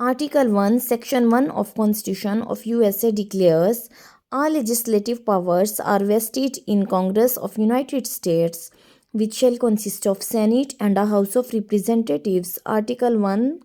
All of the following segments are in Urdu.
Article 1, Section 1 of Constitution of USA declares all legislative powers are vested in Congress of United States, which shall consist of Senate and a House of Representatives. Article 1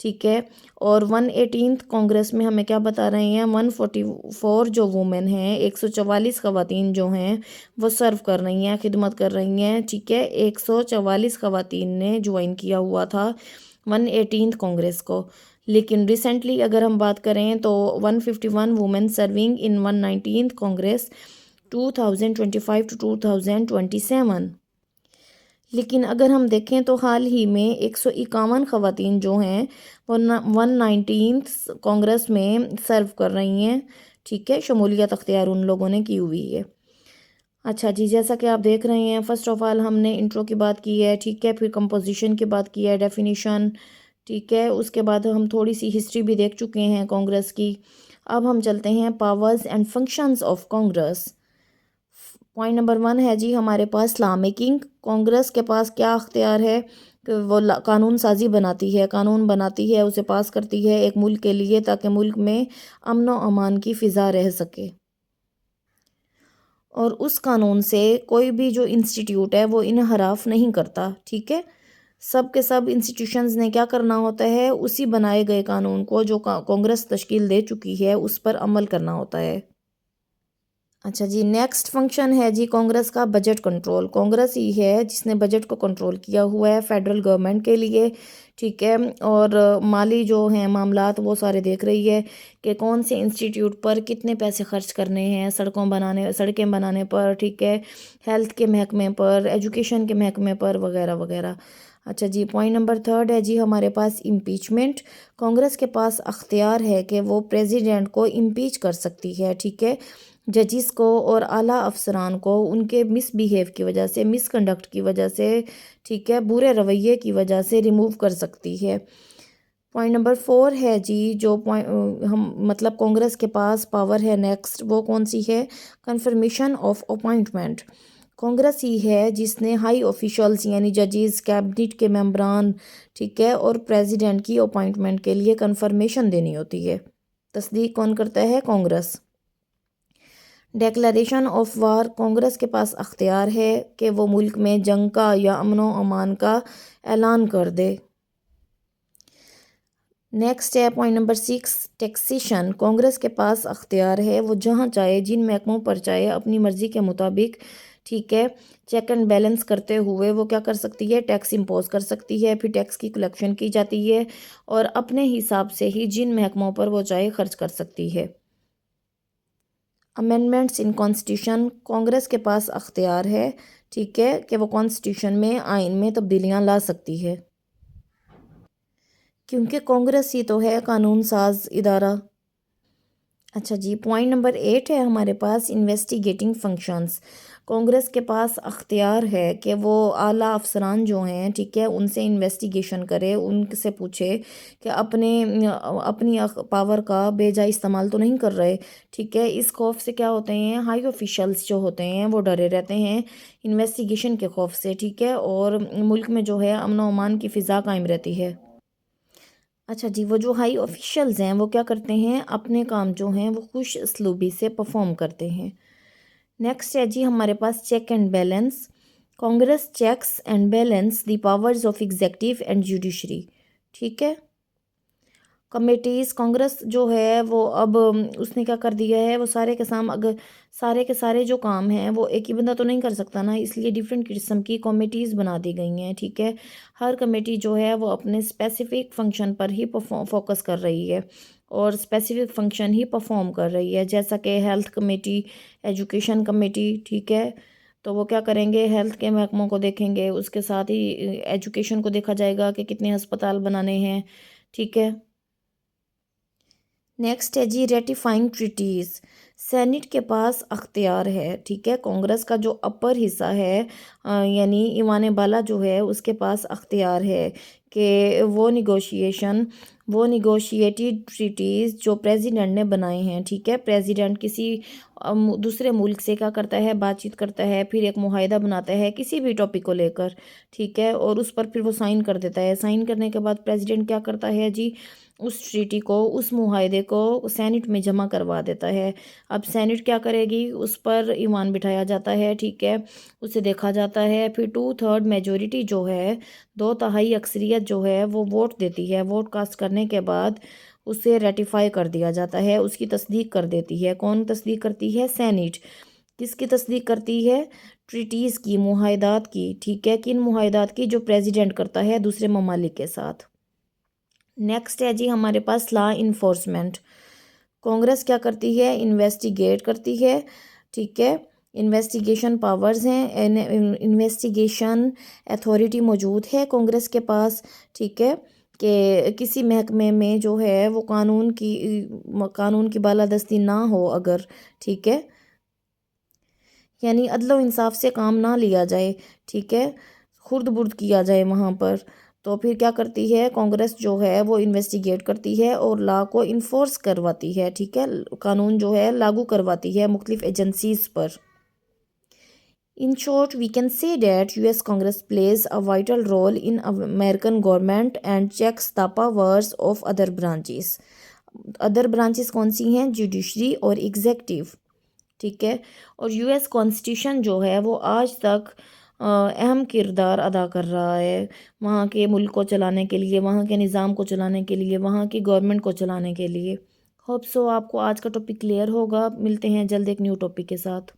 ٹھیک ہے، اور 118 کانگریس میں ہمیں کیا بتا رہے ہیں، 144 جو وومن ہیں، 144 خواتین جو ہیں وہ سرو کر رہی ہیں، خدمت کر رہی ہیں، ٹھیک ہے، 144 خواتین نے جوائن کیا ہوا تھا 118 کانگریس کو۔ لیکن ریسنٹلی اگر ہم بات کریں تو 151 women serving in 119 Congress 2025 to 2027۔ لیکن اگر ہم دیکھیں تو حال ہی میں 151 خواتین جو ہیں وہ 119 کانگریس میں سرو کر رہی ہیں، ٹھیک ہے، شمولیت اختیار ان لوگوں نے کی ہوئی ہے۔ اچھا جی، جیسا کہ آپ دیکھ رہے ہیں، فرسٹ آف آل ہم نے انٹرو کی بات کی ہے، ٹھیک ہے، پھر کمپوزیشن کی بات کی ہے، ڈیفینیشن، ٹھیک ہے، اس کے بعد ہم تھوڑی سی ہسٹری بھی دیکھ چکے ہیں کانگریس کی۔ اب ہم چلتے ہیں powers and functions of Congress. Point number 1 ہے جی ہمارے پاس لا میکنگ۔ کانگریس کے پاس کیا اختیار ہے کہ وہ قانون سازی بناتی ہے، قانون بناتی ہے، اسے پاس کرتی ہے ایک ملک کے لیے تاکہ ملک میں امن و امان کی فضا رہ سکے، اور اس قانون سے کوئی بھی جو انسٹیٹیوٹ ہے وہ انحراف نہیں کرتا، ٹھیک ہے۔ سب کے سب انسٹیٹیوشنز نے کیا کرنا ہوتا ہے، اسی بنائے گئے قانون کو جو کانگریس تشکیل دے چکی ہے اس پر عمل کرنا ہوتا ہے۔ اچھا جی، نیکسٹ فنکشن ہے جی کانگریس کا بجٹ کنٹرول۔ کانگریس ہی ہے جس نے بجٹ کو کنٹرول کیا ہوا ہے فیڈرل گورنمنٹ کے لیے، ٹھیک ہے، اور مالی جو ہیں معاملات وہ سارے دیکھ رہی ہے کہ کون سے انسٹیٹیوٹ پر کتنے پیسے خرچ کرنے ہیں، سڑکیں بنانے پر، ٹھیک ہے، ہیلتھ کے محکمے پر، ایجوکیشن کے محکمے پر، وغیرہ وغیرہ۔ اچھا جی، پوائنٹ نمبر 3 ہے جی ہمارے پاس امپیچمنٹ۔ کانگریس کے پاس اختیار ہے کہ وہ پریزیڈنٹ کو امپیچ کر سکتی ہے، ٹھیک ہے، ججز کو اور اعلیٰ افسران کو ان کے مس بیہیو کی وجہ سے، مس کنڈکٹ کی وجہ سے، ٹھیک ہے، برے رویے کی وجہ سے ریموو کر سکتی ہے۔ پوائنٹ نمبر 4 ہے جی جو مطلب کانگریس کے پاس پاور ہے نیکسٹ، وہ کون سی ہے، کنفرمیشن آف اپوائنٹمنٹ۔ کانگریس ہی ہے جس نے ہائی آفیشلز یعنی ججز، کیبنٹ کے ممبران، ٹھیک ہے، اور پریزیڈنٹ کی اپوائنٹمنٹ کے لیے کنفرمیشن دینی ہوتی ہے۔ تصدیق کون کرتا ہے، Congress. Declaration of war, Congress کے پاس اختیار ہے کہ وہ ملک میں جنگ کا یا امن و امان کا اعلان کر دے۔ نیکسٹ ہے پوائنٹ نمبر 6 ٹیکسیشن۔ کانگریس کے پاس اختیار ہے وہ جہاں چاہے، جن محکموں پر چاہے، اپنی مرضی کے مطابق، ٹھیک ہے، چیک اینڈ بیلنس کرتے ہوئے وہ کیا کر سکتی ہے، ٹیکس امپوز کر سکتی ہے، پھر ٹیکس کی کلیکشن کی جاتی ہے اور اپنے حساب سے ہی جن محکموں پر وہ چاہے خرچ کر سکتی ہے۔ امینڈمنٹس ان کانسٹیٹیوشن، کانگریس کے پاس اختیار ہے، ٹھیک ہے، کہ وہ کانسٹیٹیوشن میں، آئین میں تبدیلیاں لا سکتی ہے، کیونکہ کانگریس ہی تو ہے قانون ساز ادارہ۔ اچھا جی، پوائنٹ نمبر 8 ہے ہمارے پاس انویسٹیگیٹنگ فنکشنز۔ کانگریس کے پاس اختیار ہے کہ وہ اعلیٰ افسران جو ہیں، ٹھیک ہے، ان سے انویسٹیگیشن کرے، ان سے پوچھے کہ اپنی پاور کا بے جا استعمال تو نہیں کر رہے، ٹھیک ہے۔ اس خوف سے کیا ہوتے ہیں، ہائی آفیشلز جو ہوتے ہیں وہ ڈرے رہتے ہیں انویسٹیگیشن کے خوف سے، ٹھیک ہے، اور ملک میں جو ہے امن و امان کی فضا قائم رہتی ہے۔ اچھا جی، وہ جو ہائی آفیشلز ہیں وہ کیا کرتے ہیں، اپنے کام جو ہیں وہ خوش اسلوبی سے پرفارم کرتے ہیں۔ نیکسٹ ہے جی ہمارے پاس check and balance. Congress checks and balance the powers of executive and judiciary, ٹھیک ہے۔ کمیٹیز، کانگریس جو ہے وہ اب اس نے کیا کر دیا ہے، وہ سارے کے سارے جو کام ہیں وہ ایک ہی بندہ تو نہیں کر سکتا نا، اس لیے ڈیفرنٹ قسم کی کمیٹیز بنا دی گئی ہیں، ٹھیک ہے۔ ہر کمیٹی جو ہے وہ اپنے اسپیسیفک فنکشن پر ہی فوکس کر رہی ہے اور اسپیسیفک فنکشن ہی پرفارم کر رہی ہے، جیسا کہ ہیلتھ کمیٹی، ایجوکیشن کمیٹی، ٹھیک ہے، تو وہ کیا کریں گے، ہیلتھ کے محکموں کو دیکھیں گے، اس کے ساتھ ہی ایجوکیشن کو دیکھا جائے گا کہ کتنے ہسپتال بنانے ہیں، ٹھیک ہے۔ نیکسٹ ہے جی ریٹیفائنگ ٹریٹیز۔ سینٹ کے پاس اختیار ہے، ٹھیک ہے، کانگریس کا جو اپر حصہ ہے یعنی ایوان بالا جو ہے اس کے پاس اختیار ہے کہ وہ نیگوشیٹیڈ ٹریٹیز جو پریزیڈنٹ نے بنائے ہیں، ٹھیک ہے، پریزیڈنٹ کسی دوسرے ملک سے کیا کرتا ہے، بات چیت کرتا ہے، پھر ایک معاہدہ بناتا ہے کسی بھی ٹاپک کو لے کر، ٹھیک ہے، اور اس پر پھر وہ سائن کر دیتا ہے۔ سائن کرنے کے بعد پریزیڈنٹ کیا کرتا ہے جی، اس ٹریٹی کو، اس معاہدے کو سینٹ میں جمع کروا دیتا ہے۔ اب سینٹ کیا کرے گی، اس پر ایوان بٹھایا جاتا ہے، ٹھیک ہے، اسے دیکھا جاتا ہے، پھر 2/3 میجورٹی جو ہے، 2/3 اکثریت جو ہے وہ ووٹ دیتی ہے۔ ووٹ کاسٹ کرنے کے بعد اسے ریٹیفائی کر دیا جاتا ہے، اس کی تصدیق کر دیتی ہے۔ کون تصدیق کرتی ہے؟ سینٹ۔ کس کی تصدیق کرتی ہے؟ ٹریٹیز کی، معاہدات کی، ٹھیک ہے، کن معاہدات کی؟ جو پریزیڈنٹ کرتا ہے دوسرے ممالک کے ساتھ۔ نیکسٹ ہے جی ہمارے پاس لا انفورسمنٹ۔ کانگریس کیا کرتی ہے؟ انویسٹیگیٹ کرتی ہے، ٹھیک ہے، انویسٹیگیشن پاورز ہیں، انویسٹیگیشن ایتھارٹی موجود ہے کانگریس کے پاس، ٹھیک ہے، کہ کسی محکمے میں جو ہے وہ قانون کی بالادستی نہ ہو اگر، ٹھیک ہے، یعنی عدل و انصاف سے کام نہ لیا جائے، ٹھیک ہے، خرد برد کیا جائے وہاں پر، تو پھر کیا کرتی ہے کانگریس جو ہے وہ انویسٹیگیٹ کرتی ہے اور لا کو انفورس کرواتی ہے، ٹھیک ہے، قانون جو ہے لاگو کرواتی ہے مختلف agencies per. In short, we can say that US Congress plays a vital role in American government and checks the powers of other branches. Other branches کون سی ہیں؟ جوڈیشری اور ایگزیکٹو، ٹھیک ہے، اور یو ایس کانسٹیٹیوشن جو ہے وہ آج تک اہم کردار ادا کر رہا ہے وہاں کے ملک کو چلانے کے لیے، وہاں کے نظام کو چلانے کے لیے، وہاں کی گورنمنٹ کو چلانے کے لیے۔ ہوپ سو آپ کو آج کا ٹاپک کلیئر ہوگا۔ ملتے ہیں جلد ایک نیو ٹاپک کے ساتھ۔